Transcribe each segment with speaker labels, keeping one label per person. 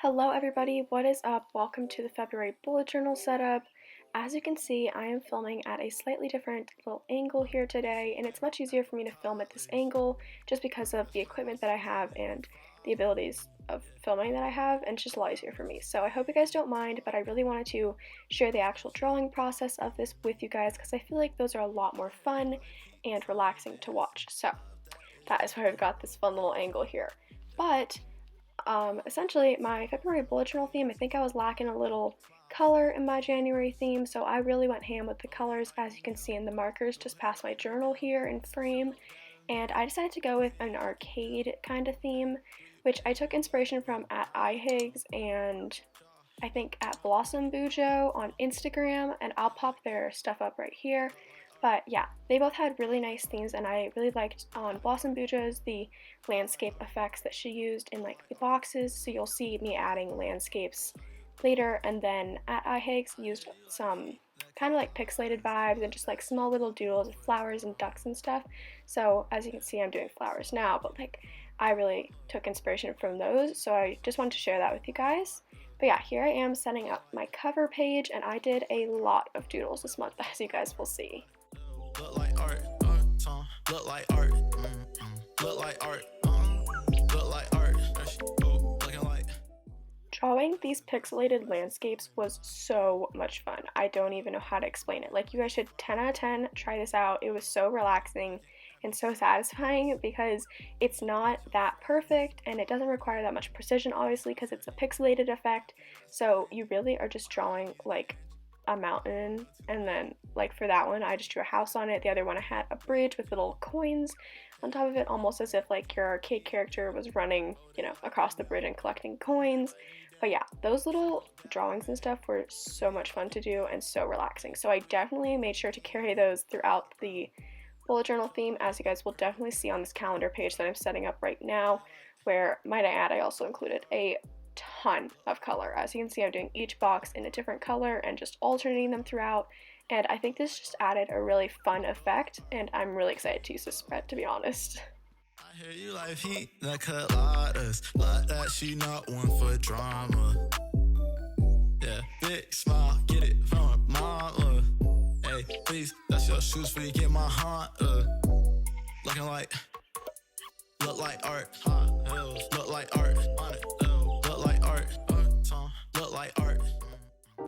Speaker 1: Hello everybody, what is up? Welcome to the February bullet journal setup. As you can see, I am filming at a slightly different little angle here today, and it's much easier for me to film at this angle just because of the equipment that I have and the abilities of filming that I have, and it's just a lot easier for me. So I hope you guys don't mind, but I really wanted to share the actual drawing process of this with you guys because I feel like those are a lot more fun and relaxing to watch. So that is why I've got this fun little angle here. But essentially, my February bullet journal theme, I think I was lacking a little color in my January theme, so I really went ham with the colors, as you can see in the markers just past my journal here in frame, and I decided to go with an arcade kind of theme, which I took inspiration from at iHigs and I think at Blossom Bujo on Instagram, and I'll pop their stuff up right here. But yeah, they both had really nice themes, and I really liked on Blossom Bujo's the landscape effects that she used in like the boxes, so you'll see me adding landscapes later, and then at iHigs used some kind of like pixelated vibes and just like small little doodles of flowers and ducks and stuff. So as you can see, I'm doing flowers now, but like I really took inspiration from those, so I just wanted to share that with you guys. But yeah, here I am setting up my cover page, and I did a lot of doodles this month, as you guys will see.
Speaker 2: Look like art, look like art, look like art, look like art, looking like.
Speaker 1: Drawing these pixelated landscapes was so much fun. I don't even know how to explain it. Like, you guys should 10 out of 10 try this out. It was so relaxing and so satisfying because it's not that perfect and it doesn't require that much precision, obviously, because it's a pixelated effect. So you really are just drawing like a mountain, and then like for that one I just drew a house on it. The other one I had a bridge with little coins on top of it, almost as if like your arcade character was running, you know, across the bridge and collecting coins. But yeah, those little drawings and stuff were so much fun to do and so relaxing. So I definitely made sure to carry those throughout the bullet journal theme, as you guys will definitely see on this calendar page that I'm setting up right now, where, might I add, I also included a ton of color. As you can see, I'm doing each box in a different color and just alternating them throughout, and I think this just added a really fun effect, and I'm really excited to use this spread, to be honest.
Speaker 2: I hear you like pina coladas, like that she not one for drama. Yeah, big smile, get it from mama. Hey, please, that's your shoes for you get my heart. Looking like, look like art, look like art, look like art, look like art.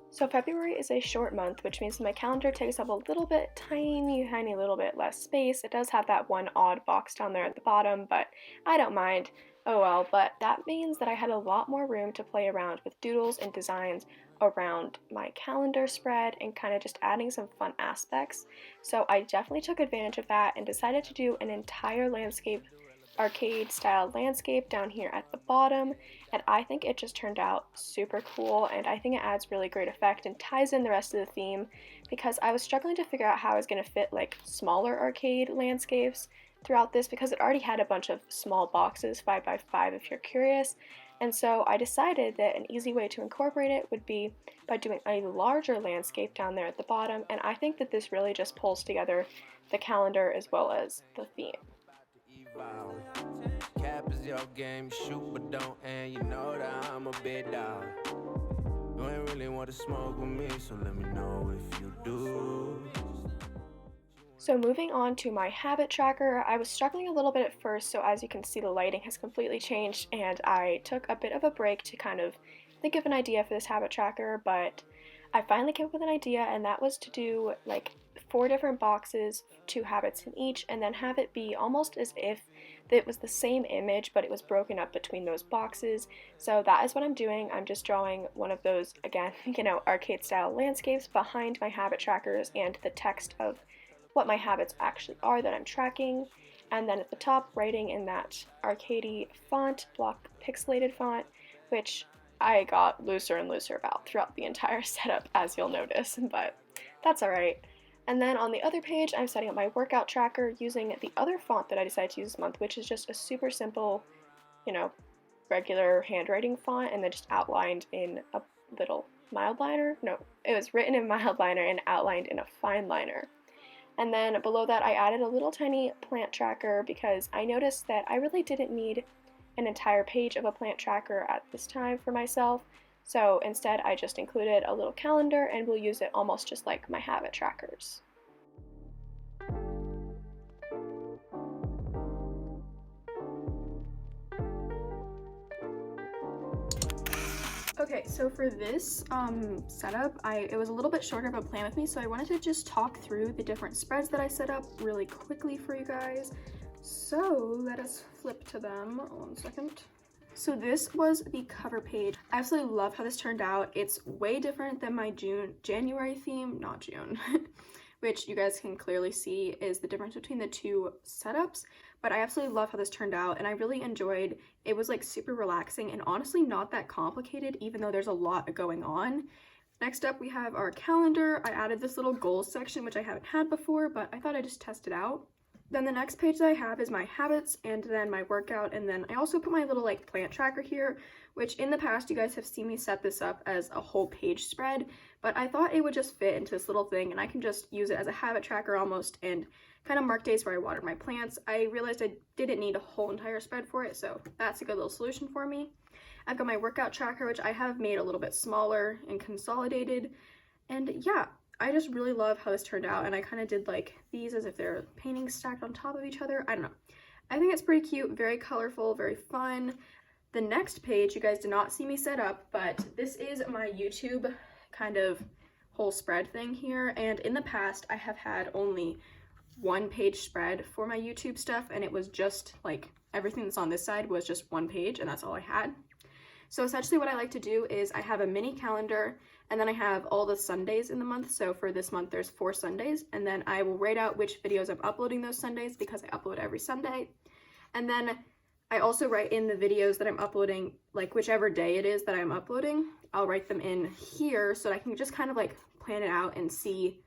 Speaker 1: So February is a short month, which means my calendar takes up a little bit, tiny little bit less space. It does have that one odd box down there at the bottom, but I don't mind. Oh well, but that means that I had a lot more room to play around with doodles and designs around my calendar spread and kind of just adding some fun aspects. So I definitely took advantage of that and decided to do an entire landscape, arcade style landscape down here at the bottom, and I think it just turned out super cool, and I think it adds really great effect and ties in the rest of the theme, because I was struggling to figure out how I was going to fit like smaller arcade landscapes throughout this, because it already had a bunch of small boxes, 5x5 if you're curious. And so I decided that an easy way to incorporate it would be by doing a larger landscape down there at the bottom, and I think that this really just pulls together the calendar as well as the theme.
Speaker 3: Cap is your game, shoot but don't, and you know that I'm a big dog. You ain't really want to smoke with me, so let me know if you do.
Speaker 1: So moving on to my habit tracker, I was struggling a little bit at first, so as you can see the lighting has completely changed, and I took a bit of a break to kind of think of an idea for this habit tracker, but I finally came up with an idea, and that was to do like 4 different boxes, 2 habits in each, and then have it be almost as if it was the same image, but it was broken up between those boxes. So that is what I'm doing. I'm just drawing one of those, again, you know, arcade style landscapes behind my habit trackers and the text of what my habits actually are that I'm tracking, and then at the top writing in that arcadey font, block pixelated font, which I got looser and looser about throughout the entire setup, as you'll notice, but that's alright. And then on the other page, I'm setting up my workout tracker using the other font that I decided to use this month, which is just a super simple, you know, regular handwriting font, and then just outlined in a little mild liner. No, it was written in mild liner and outlined in a fine liner. And then below that, I added a little tiny plant tracker because I noticed that I really didn't need an entire page of a plant tracker at this time for myself. So instead I just included a little calendar and we'll use it almost just like my habit trackers. Okay, so for this setup, it was a little bit shorter of a plan with me, so I wanted to just talk through the different spreads that I set up really quickly for you guys. So let us flip to them. 1 second. So this was the cover page. I absolutely love how this turned out. It's way different than my January theme, not June, which you guys can clearly see is the difference between the two setups. But I absolutely love how this turned out, and I really enjoyed. It was like super relaxing and honestly not that complicated, even though there's a lot going on. Next up we have our calendar. I added this little goals section, which I haven't had before, but I thought I'd just test it out. Then the next page that I have is my habits, and then my workout, and then I also put my little like plant tracker here, which in the past you guys have seen me set this up as a whole page spread, but I thought it would just fit into this little thing and I can just use it as a habit tracker almost and kind of mark days where I water my plants. I realized I didn't need a whole entire spread for it, so that's a good little solution for me. I've got my workout tracker, which I have made a little bit smaller and consolidated, and yeah, I just really love how this turned out, and I kind of did like these as if they're paintings stacked on top of each other. I don't know. I think it's pretty cute, very colorful, very fun. The next page you guys did not see me set up, but this is my YouTube kind of whole spread thing here, and in the past I have had only one page spread for my YouTube stuff, and it was just like everything that's on this side was just one page and that's all I had. So essentially what I like to do is I have a mini calendar, and then I have all the Sundays in the month. So for this month there's 4 Sundays, and then I will write out which videos I'm uploading those Sundays because I upload every Sunday. And then I also write in the videos that I'm uploading, like whichever day it is that I'm uploading, I'll write them in here so that I can just kind of like plan it out and see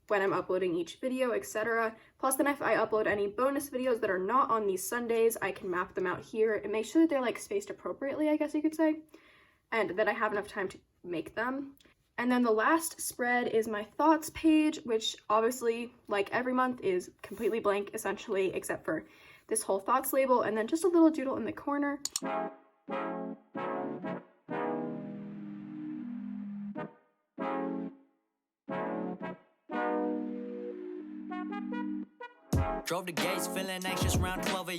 Speaker 1: when I'm uploading each video, etc. Plus then if I upload any bonus videos that are not on these Sundays, I can map them out here and make sure that they're like spaced appropriately, I guess you could say, and that I have enough time to make them. And then the last spread is my thoughts page, which obviously, like every month, is completely blank essentially, except for this whole thoughts label and then just a little doodle in the corner.
Speaker 2: Drove the gates, feeling anxious round 12 a.m.